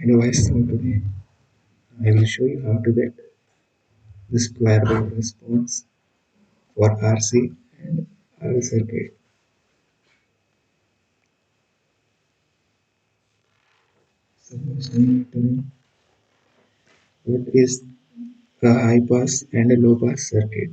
Hello guys, so today I will show you how to get the square wave response for RC and RL circuit. So first we need to know what is a high pass and a low pass circuit.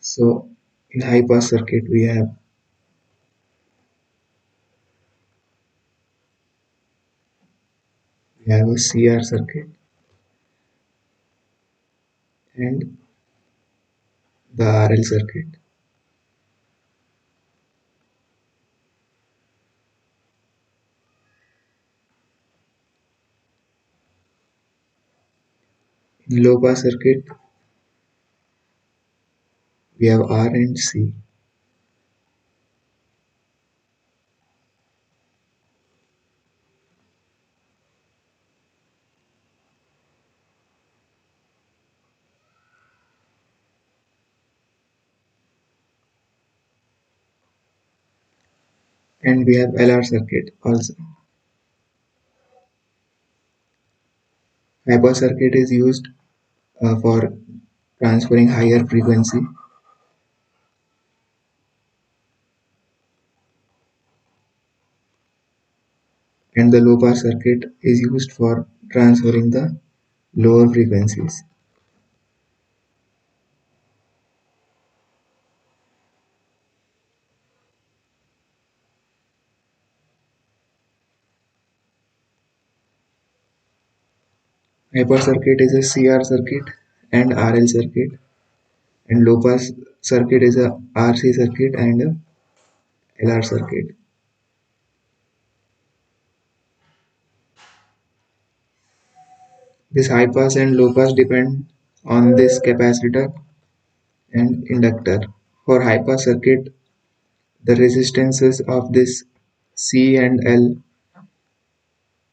So in high pass circuit we have a CR circuit and the RL circuit. In low pass circuit we have R and C, and we have LR circuit also. High pass circuit is used for transferring higher frequency, and the low pass circuit is used for transferring the lower frequencies. High pass circuit is a CR circuit and RL circuit, and low pass circuit is a RC circuit and a LR circuit. This high pass and low pass depend on this capacitor and inductor. For high pass circuit, the resistances of this C and L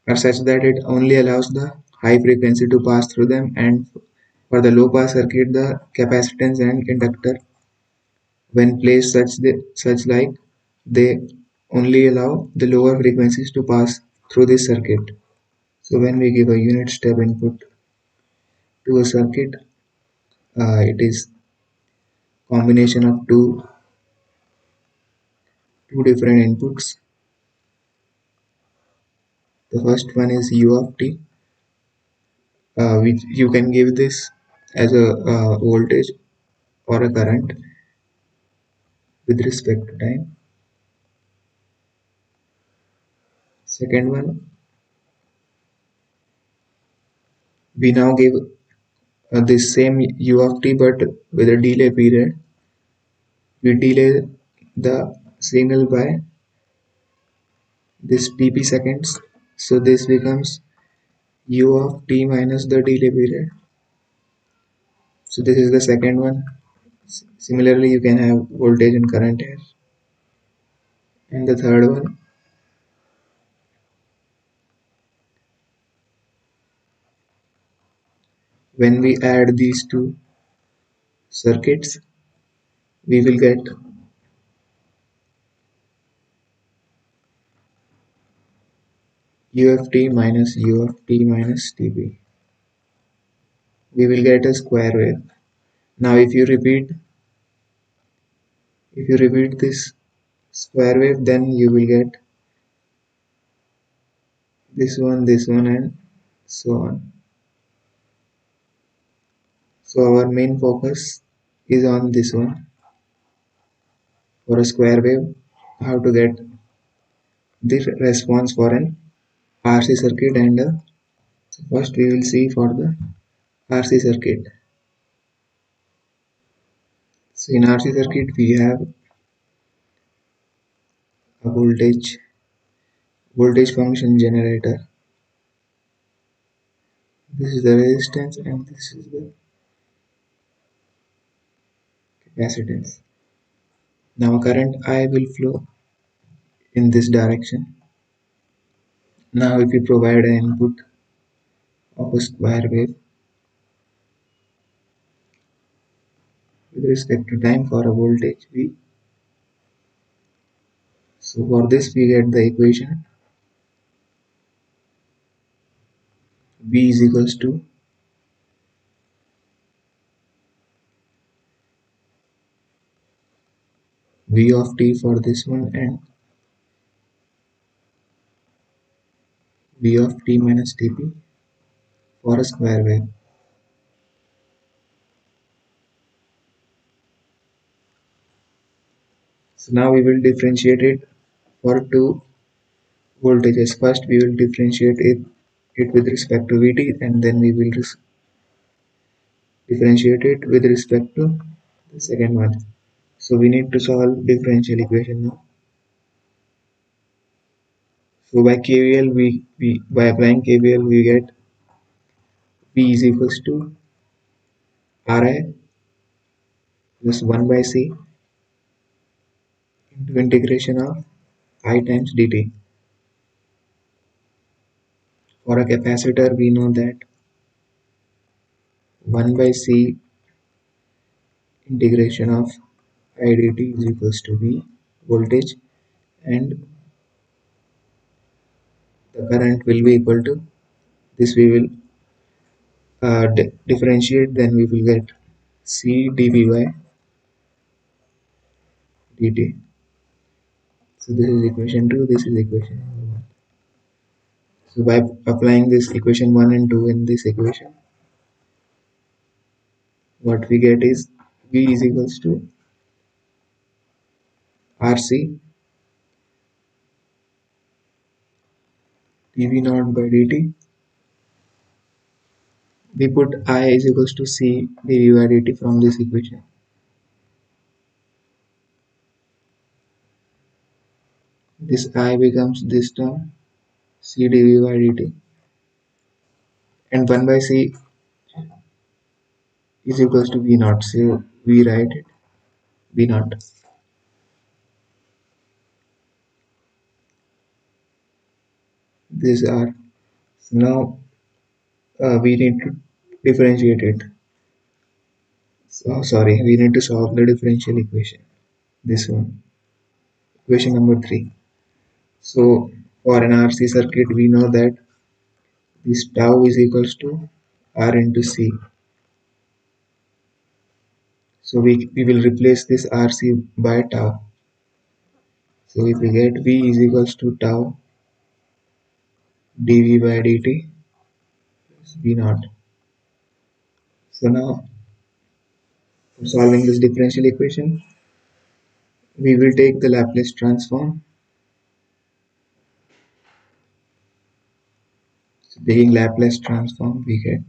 are such that it only allows the high frequency to pass through them, and for the low pass circuit, the capacitance and inductor, when placed such like they only allow the lower frequencies to pass through this circuit. So when we give a unit step input to a circuit, it is combination of two different inputs. The first one is U of t, which you can give this as a voltage or a current with respect to time. Second one, we now give this same U of t but with a delay period. We delay the signal by this tp seconds, so this becomes U of t minus the delay period. So this is the second one. Similarly, you can have voltage and current here. And the third one, when we add these two circuits, we will get U of t minus U of t minus Tp. We will get a square wave. Now if you repeat this square wave, then you will get this one and so on. So our main focus is on this one for a square wave, how to get the response for an RC circuit, and first we will see for the RC circuit. So in RC circuit we have a voltage function generator. This is the resistance and this is the capacitance. Now current I will flow in this direction. Now if you provide an input of a square wave, with respect to time for a voltage V. So for this we get the equation V is equals to V of t for this one and V of t minus Tp for a square wave. So now we will differentiate it for two voltages. First we will differentiate it with respect to Vt, and then we will differentiate it with respect to the second one. So we need to solve differential equation now. So by KVL we by applying KVL we get V is equals to Ri plus 1 by C into integration of I times dt. For a capacitor we know that 1 by C integration of I dt is equals to V voltage, and the current will be equal to this. We will differentiate, then we will get C dV by dt. So this is equation 2, this is equation number 1. So by applying this equation 1 and 2 in this equation, what we get is V is equals to RC dV naught by dt. We put I is equals to C dV by dt from this equation. This I becomes this term C dV by dt, and 1 by C is equals to V naught. So we write it V naught. These are, so now we need to differentiate it. So, sorry, we need to solve the differential equation. This one, equation number 3. So for an RC circuit, we know that this tau is equals to R into C. So we will replace this RC by tau. So if we get V is equals to tau dV by dt plus V naught. So now for solving this differential equation, we will take the Laplace transform. So taking Laplace transform, we get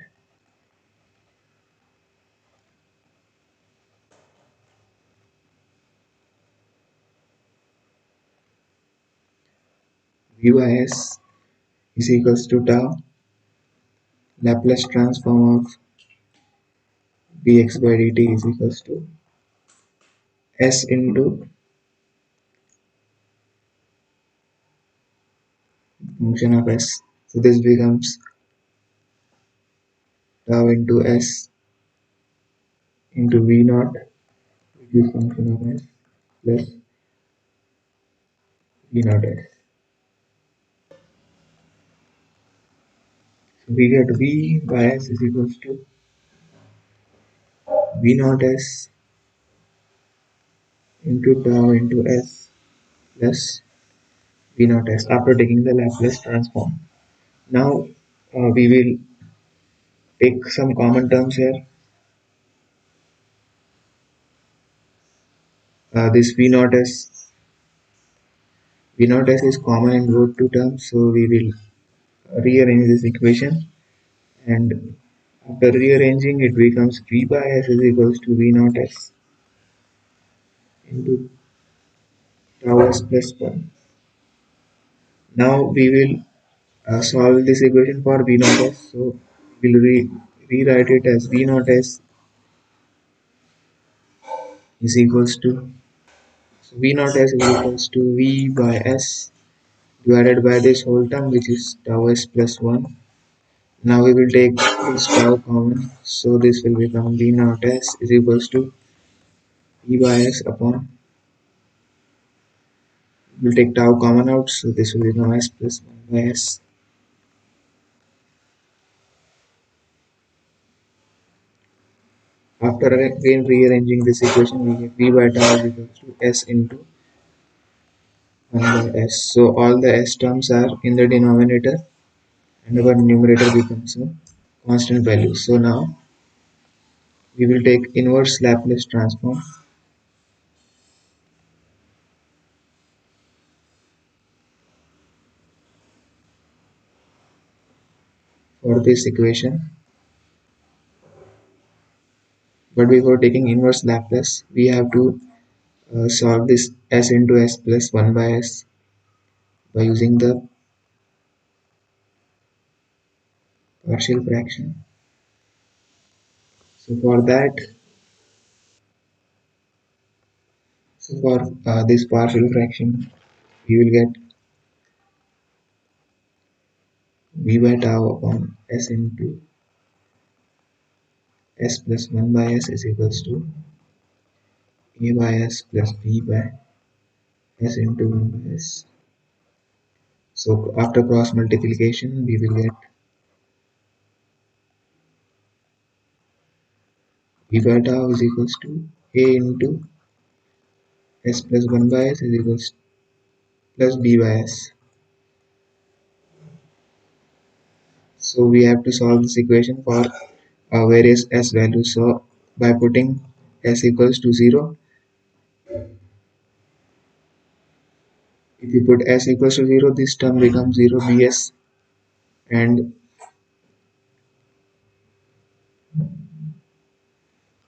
V by S is equals to tau Laplace transform of dx by dt is equals to S into function of S. So this becomes tau into S into V naught, which is function of S, plus V naught S. So we get V by S is equals to V naught S into tau into S plus V naught S after taking the Laplace transform. Now we will take some common terms here. This V naught S is common in both two terms, so we will rearrange this equation, and after rearranging it becomes V by S is equals to V naught S into tau S plus 1. Now we will solve this equation for V naught S, so we'll rewrite it as V naught S is equals to, so V naught S is equals to V by S divided by this whole term, which is tau S plus 1. Now we will take this tau common, so this will become V naught S is equals to E by s upon, we'll take tau common out, so this will become s plus 1 by s. After again rearranging this equation, we get v by tau is equal to s into 1 by s. So all the s terms are in the denominator and our numerator becomes a constant value. So now we will take inverse Laplace transform for this equation. But before taking inverse Laplace, we have to solve this s into s plus 1 by s by using the partial fraction. So for that, so for this partial fraction, we will get v by tau upon s into s plus 1 by s is equals to a by s plus b by s into 1 by s. So after cross multiplication, we will get v by tau is equals to a into s plus 1 by s is equals plus b by s. So we have to solve this equation for various s values. So by putting s equals to 0, if you put s equals to 0, this term becomes 0 bs, and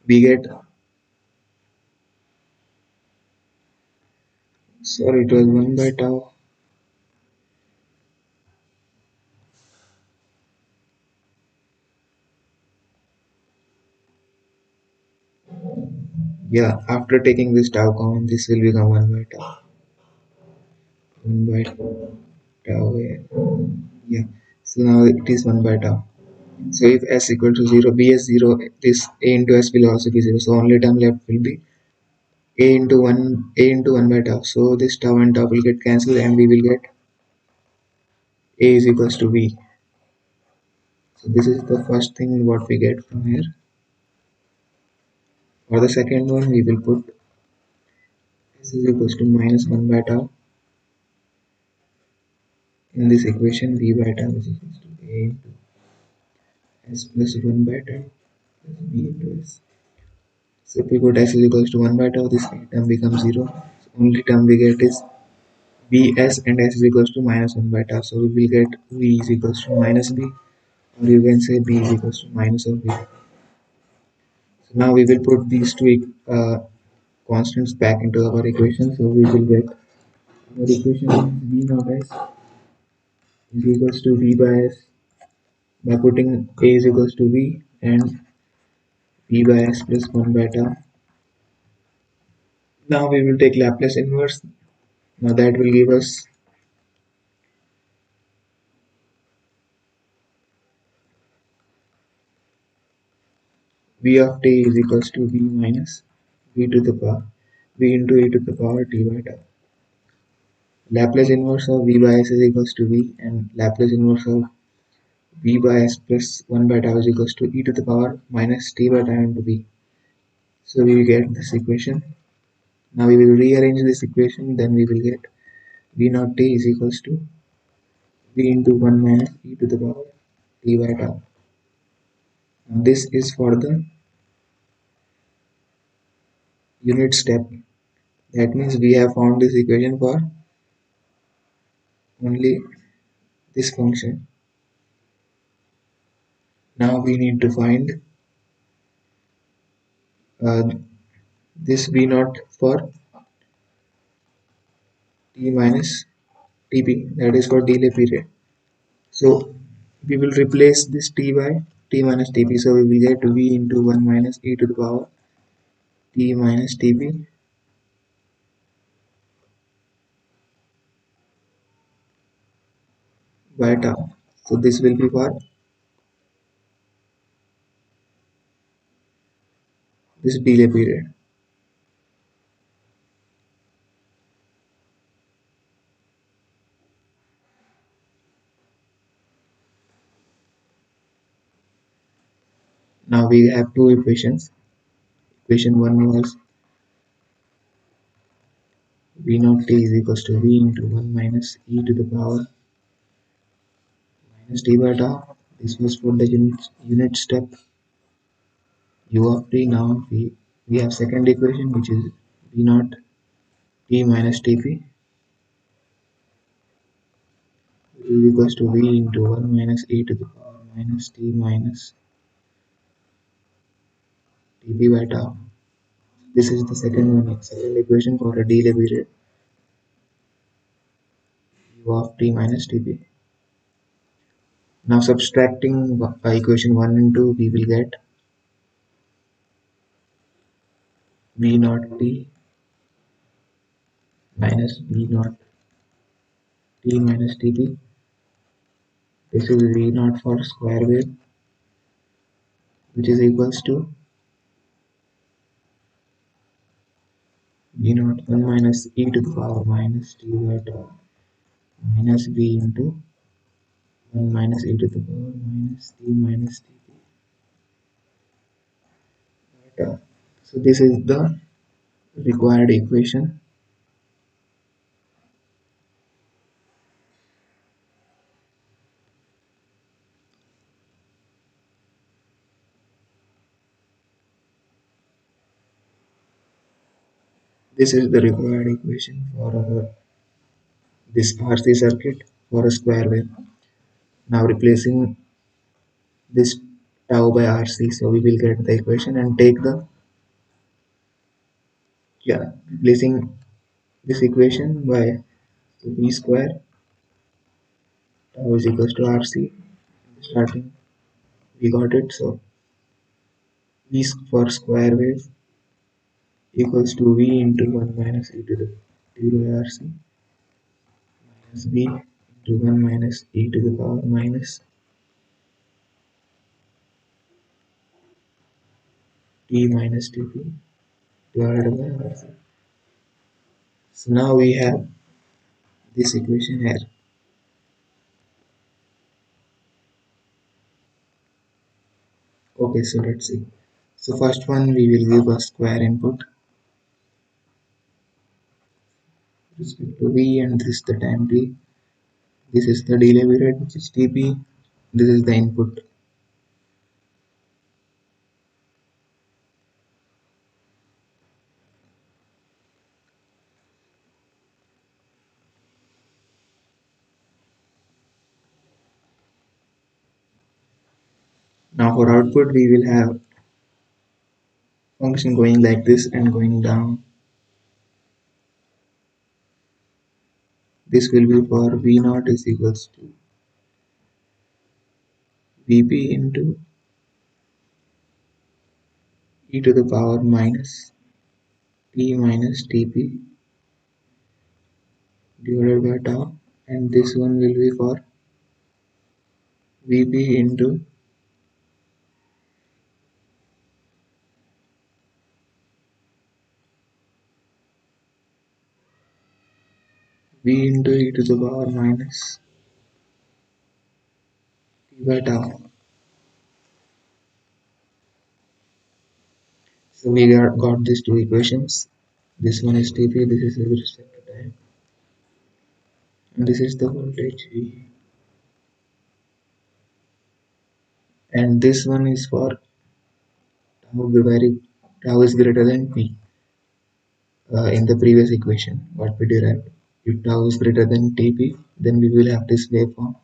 we get, sorry, it was 1 by tau. Yeah, after taking this tau common, this will become 1 by tau. 1 by tau. Yeah. So now it is 1 by tau. So if s equal to 0, bs 0, this a into s will also be 0. So only term left will be a into 1 by tau. So this tau and tau will get cancelled and we will get a is equals to b. So this is the first thing what we get from here. For the second one, we will put s is equals to minus 1 by tau. In this equation, v by tau is equals to a into s plus 1 by tau plus b into s. So if we put s is equals to 1 by tau, this term becomes 0. So only term we get is bs and s is equals to minus 1 by tau. So we will get v is equals to minus b, or you can say b is equals to minus of b. So now we will put these two constants back into our equation. So we will get our equation is v naught s is equals to v by s by putting a is equals to v and v by s plus 1 by tau. Now we will take Laplace inverse. Now that will give us v of t is equals to v minus v to the power v into e to the power t by tau. Laplace inverse of v by s is equals to v, and Laplace inverse of v by s plus 1 by tau is equals to e to the power minus t by tau into v. So we will get this equation. Now we will rearrange this equation, then we will get v naught t is equals to v into 1 minus e to the power t by tau. Now this is for the unit step. That means we have found this equation for only this function. Now we need to find uh, this v naught for t minus tp, that is for delay period. So we will replace this t by t minus tp. So we will get v into 1 minus e to the power t minus tp by tau. So this will be for this delay period. Now we have two equations. Equation 1 was V naught t is equals to V into 1 minus e to the power minus d by tau. This was for the unit step u of t. Now we have second equation, which is V naught t minus tp, which is equals to V into 1 minus e to the power minus t minus dp by tau. This is the second equation for a delay period u of t minus tp. Now subtracting equation 1 and 2, we will get V naught t minus V naught t minus tp. This is V naught for square wave, which is equals to V naught 1 minus e to the power minus t by tau minus V into 1 minus e to the power minus t minus tp by tau. So this is the required equation. This is the required equation for this RC circuit for a square wave. Now replacing this tau by RC, so we will get the equation and take the, replacing this equation by V square tau is equals to RC. Starting we got it, so V for square wave equals to V into 1 minus e to the t by RC minus V into 1 minus e to the power minus t minus tp divided by RC. So now we have this equation here. Okay, so let's see. So first one, we will give a square input with respect to V, and this is the time t. This is the delay period, which is Tp. This is the input. Now for output, we will have function going like this and going down. This will be for V naught is equals to Vp into e to the power minus t minus Tp divided by tau, and this one will be for Vp into V into e to the power minus t by tau. So we got these two equations. This one is Tp, this is with respect to time, and this is the voltage V. And this one is for tau is greater than P. In the previous equation, what we derived, if tau is greater than Tp, then we will have this waveform.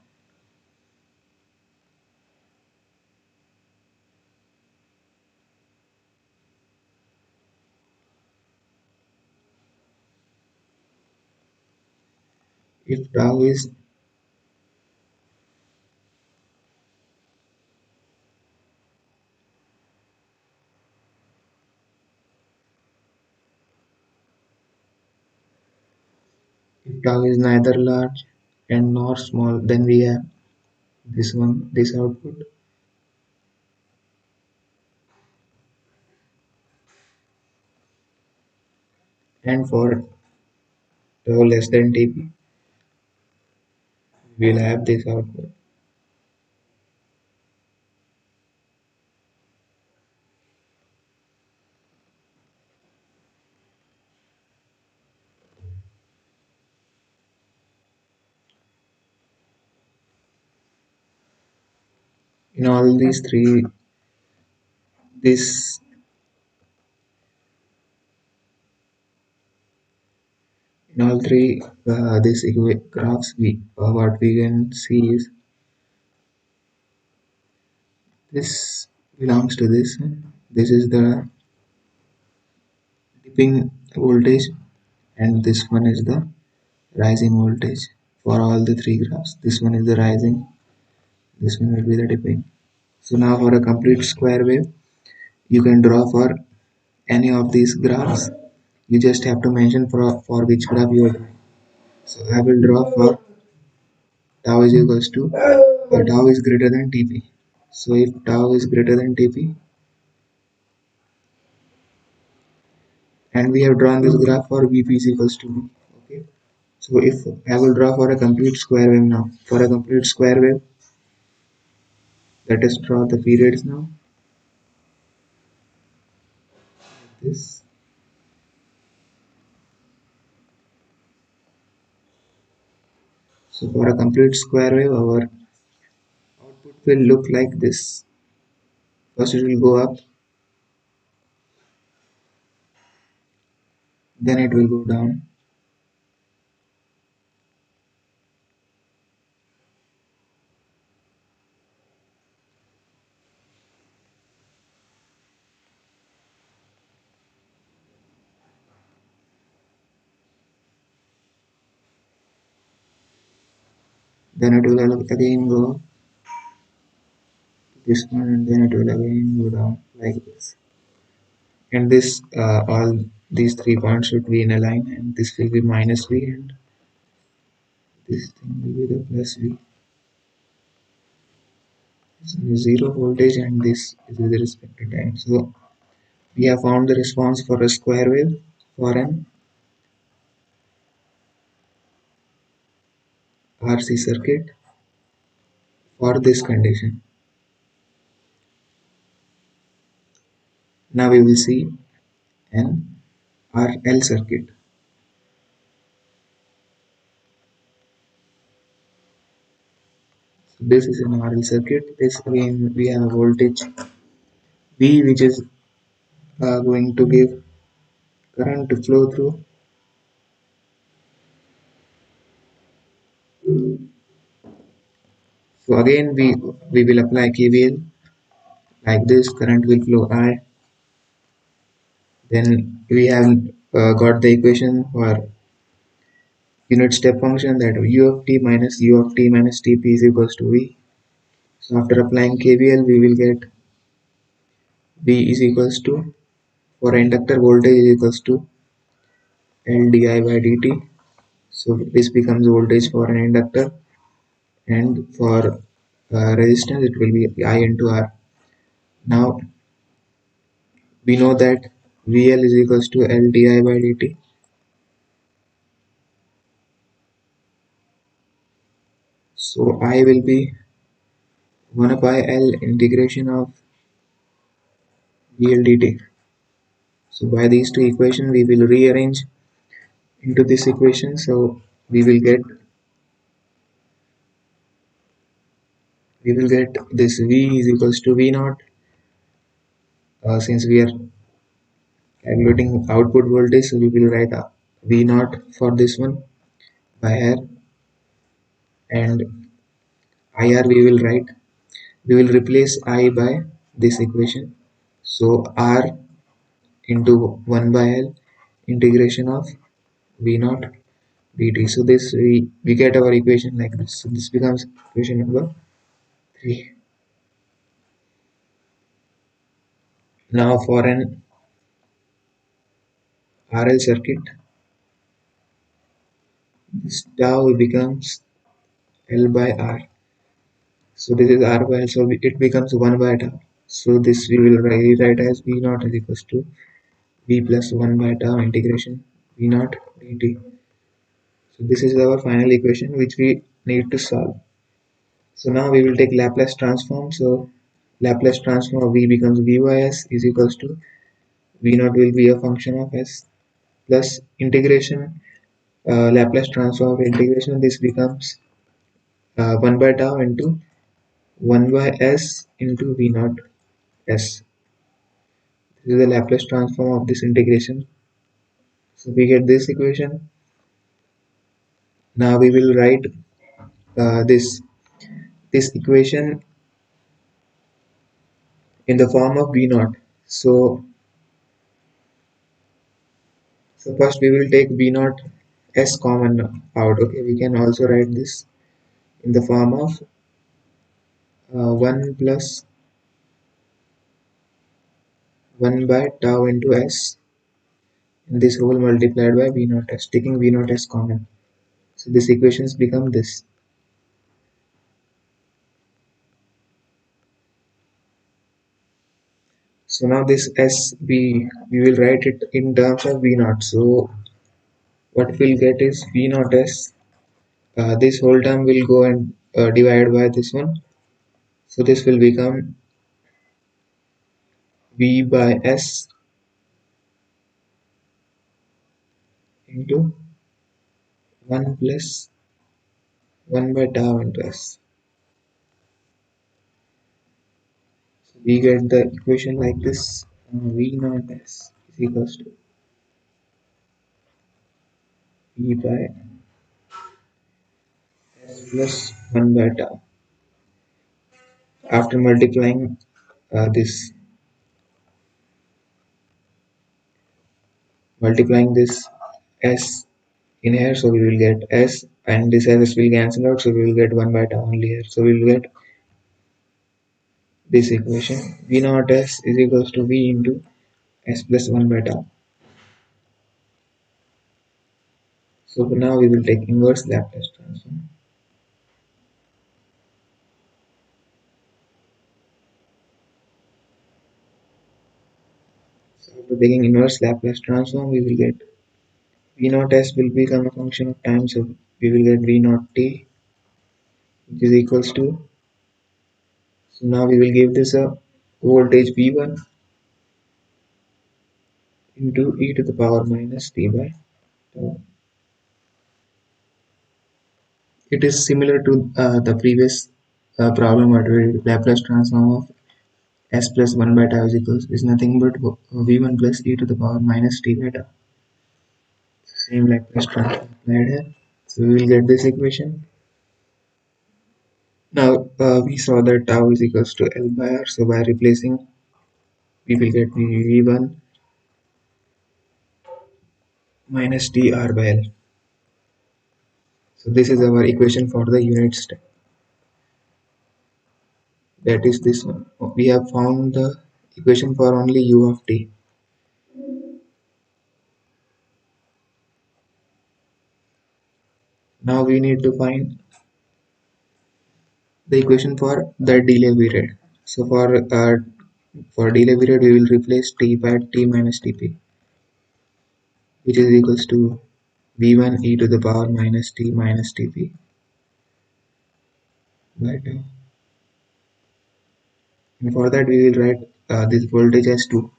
If tau is if tau is neither large and nor small, then we have this output. And for tau less than Tp, we will have this output. in all these three, this in all three these graphs, we what we can see is this belongs to this. This is the dipping voltage, and this one is the rising voltage for all the three graphs. This one is the rising, this one will be the dipping. So now for a complete square wave, you can draw for any of these graphs. You just have to mention for which graph you are drawing. So I will draw for tau is equals to tau is greater than Tp. So if tau is greater than Tp, and we have drawn this graph for Vp is equals to V. Okay. So if I will draw for a complete square wave now, for a complete square wave, let us draw the periods now. This. So for a complete square wave, our output will look like this. First it will go up, then it will go down, then it will again go to this one, and then it will again go down like this. And this all these 3 points should be in a line, and this will be minus V, and this thing will be the plus V. So zero voltage, and this is with respect to time. So we have found the response for a square wave for an RC circuit for this condition. Now we will see an RL circuit. So this is an RL circuit. This again we have a voltage V, which is going to give current to flow through. So again we will apply KVL like this. Current will flow I. Then we have got the equation for unit step function, that u of t minus u of t minus Tp is equals to V. So after applying KVL, we will get V is equals to, for inductor voltage is equals to L di by dt. So this becomes voltage for an inductor, and for resistance it will be I into R. Now we know that VL is equals to L di by dt. So I will be 1 by L integration of VL dt. So by these two equations we will rearrange into this equation. So we will get this V is equals to V naught, since we are calculating output voltage, so we will write V naught for this one by R, and IR we will replace I by this equation. So R into 1 by L integration of V naught dt. So this we get our equation like this. So this becomes equation number 3. Now for an RL circuit, this tau becomes L by R. So this is R by L, so it becomes 1 by tau. So this we will rewrite as V naught is equals to V plus 1 by tau integration V naught dt. So this is our final equation which we need to solve. So now we will take Laplace transform. So Laplace transform of V becomes V by S is equals to V naught will be a function of S plus integration, Laplace transform of integration, this becomes 1 by tau into 1 by s into v naught s. This is the Laplace transform of this integration. So we get this equation. Now we will write this equation in the form of v naught. So first we will take v naught s common out. Okay, we can also write this in the form of 1 plus 1 by tau into s, and this whole multiplied by v naught s, taking v naught s common. So these equations become this. So now this s we will write it in terms of v naught. So what we'll get is v naught s. This whole term will go and divide by this one. So this will become v by s into 1 plus 1 by tau into s. So we get the equation like this. V naught s is equals to v by s plus 1 by tau. After multiplying this s in here, so we will get s, and this s will cancel out, so we will get 1 by tau only here. So we will get this equation: v naught s is equals to v into s plus 1 by tau. So now we will take inverse Laplace transform. So after taking inverse Laplace transform, we will get v naught s will become a function of time, so we will get v naught t, which is equals to, so now we will give this a voltage v1 into e to the power minus t by tau. It is similar to the previous problem where Laplace transform of s plus 1 by tau is equals is nothing but v1 plus e to the power minus t by tau. Same Laplace transform applied here. So we will get this equation. Now we saw that tau is equals to L by R. So by replacing, we will get v1 minus t R by L. So this is our equation for the unit step. That is this one. We have found the equation for only u of t. Now we need to find the equation for the delay period. So for delay period, we will replace t by t minus tp, which is equals to v1 e to the power minus t minus tp by tau. And for that, we will write this voltage as 2.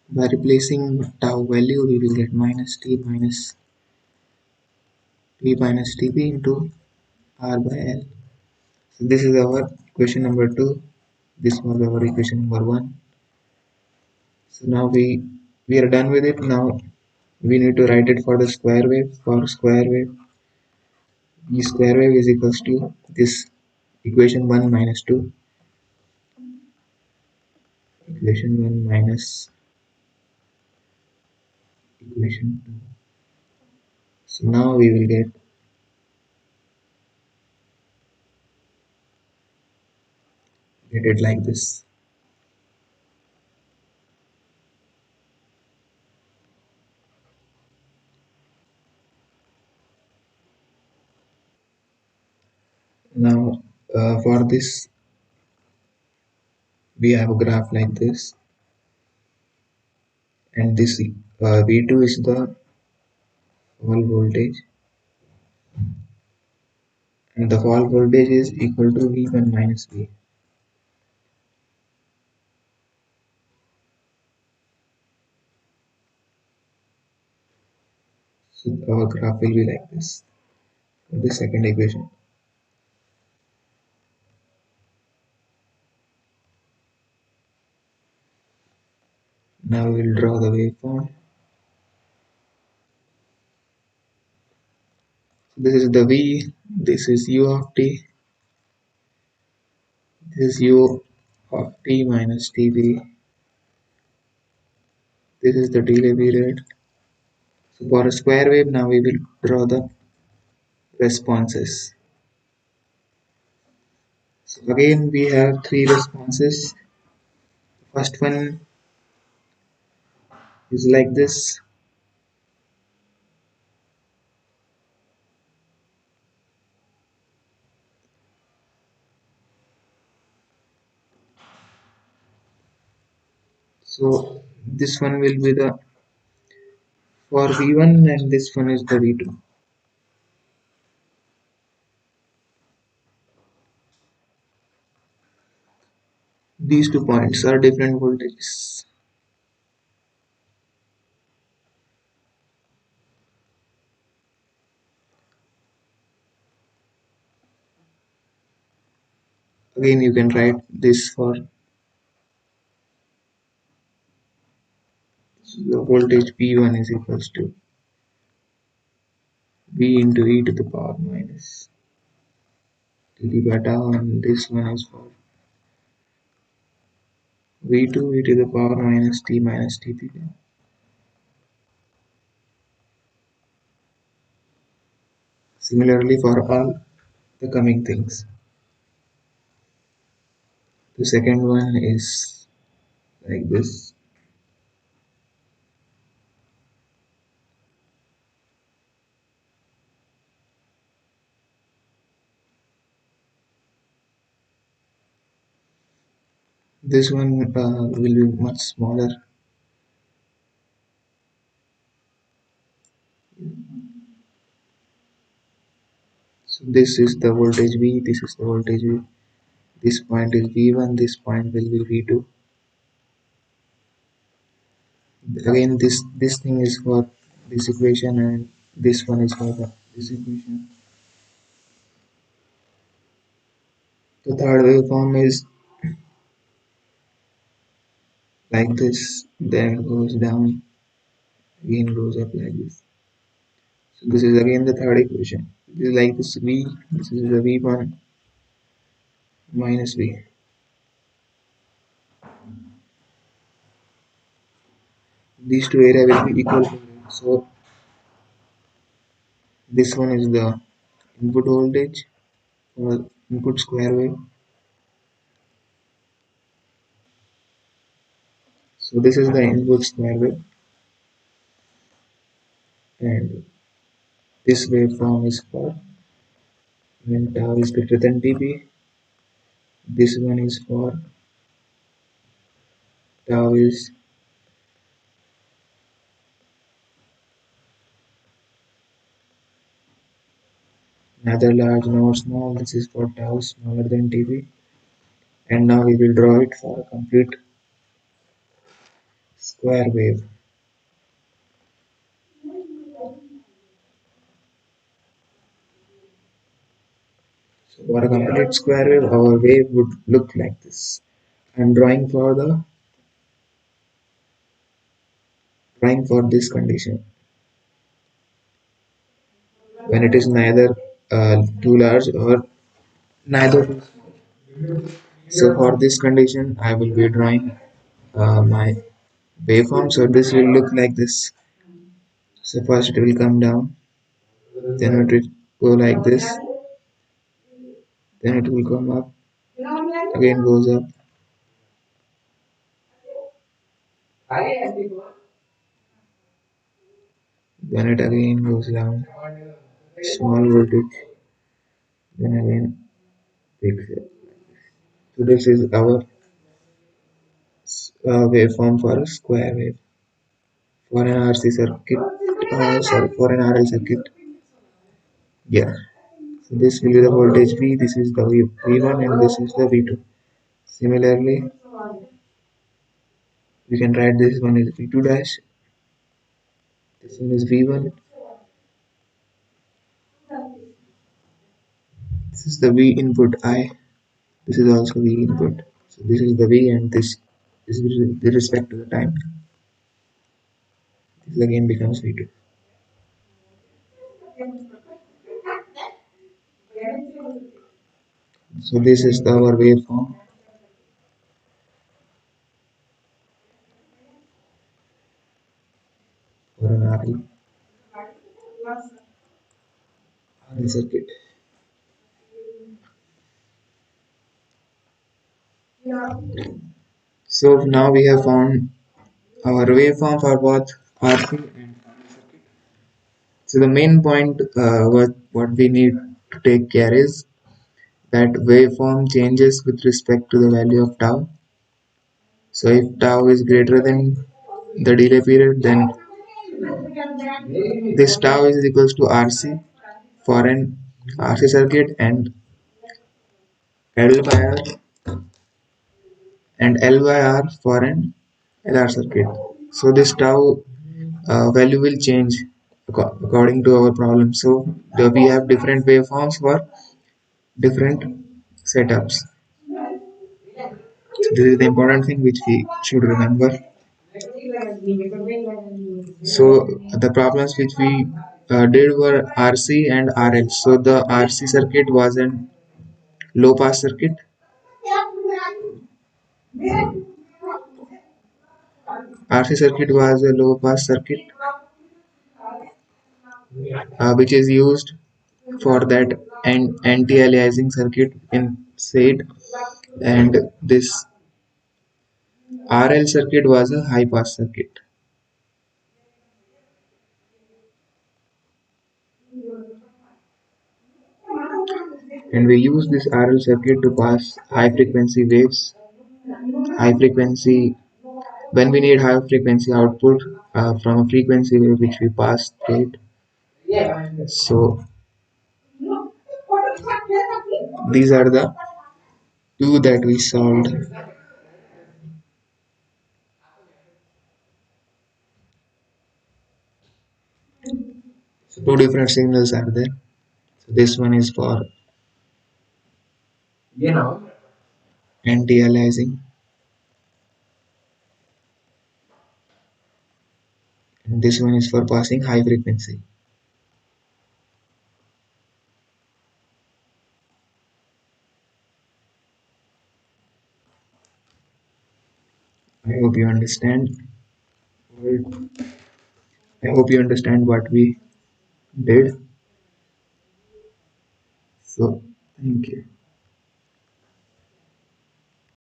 By replacing tau value, we will get minus t minus tp into r by l. So this is our equation number 2. This was our equation number 1. So now we are done with it. Now we need to write it for the square wave. For square wave, v square wave is equals to this equation 1 minus 2, equation 1 minus equation 2. So now we will get it like this. Now for this, we have a graph like this, and this v2 is the fall voltage, and the fall voltage is equal to v1 minus v. So our graph will be like this. For the second equation. Now we will draw the waveform. This is the V, this is U of t, this is U of t minus Tv, this is the delay period. So for a square wave, now we will draw the responses. So again, we have three responses. The first one is like this. So this one will be the for V1 and this one is the V2. These 2 points are different voltages. Again, you can write this for the voltage V1 is equals to V into e to the power minus dt by tau, and this one is for V2 e to the power minus t minus t theta. Similarly for all the coming things. The second one is like this. This one will be much smaller. So this is the voltage V, this is the voltage V. This point is V1, this point will be V2. Again, this thing is for this equation and this one is for this equation. The third waveform is like this, then goes down, again goes up like this. So this is again the third equation. This is like this V, this is the V1 minus V. These two area will be equal. So this one is the input voltage or input square wave. So this is the input square wave, and this waveform is for when tau is greater than dB. This one is for tau is neither large nor small. This is for tau smaller than dB. And now we will draw it for a complete square wave. So for a complete square wave, our wave would look like this. I'm drawing for this condition when it is neither too large or neither too small. So for this condition, I will be drawing my waveform. So this will look like this. So first it will come down, then it will go like this, then it will come up, again goes up, then it again goes down, small voltage, then again big. So this is our waveform for a square wave. For an RC circuit, sorry, for an RL circuit, yeah. So this will be the voltage V, this is the V1 and this is the V2. Similarly, we can write this one is V2 dash, this one is V1 This is the V input I. This is also V input. So this is the V and this is with respect to the time. This again becomes V2. So this is our waveform for an RL circuit. So now we have found our waveform for both RC and so the main point what we need to take care is that waveform changes with respect to the value of tau. So if tau is greater than the delay period, then this tau is equals to RC for an RC circuit and L by R and L by R for an LR circuit. So this tau value will change according to our problem. So we have different waveforms for different setups. So this is the important thing which we should remember. So the problems which we did were RC and RL. So the RC circuit was an low pass circuit. RC circuit was a low pass circuit which is used for that anti-aliasing circuit in SAID, and this RL circuit was a high pass circuit. And we use this RL circuit to pass high frequency waves, high frequency when we need high frequency output from a frequency wave which we pass through it. So these are the two that we solved. So two different signals are there. So this one is for anti-aliasing and this one is for passing high frequency. I hope you understand. I hope you understand what we did. So thank you.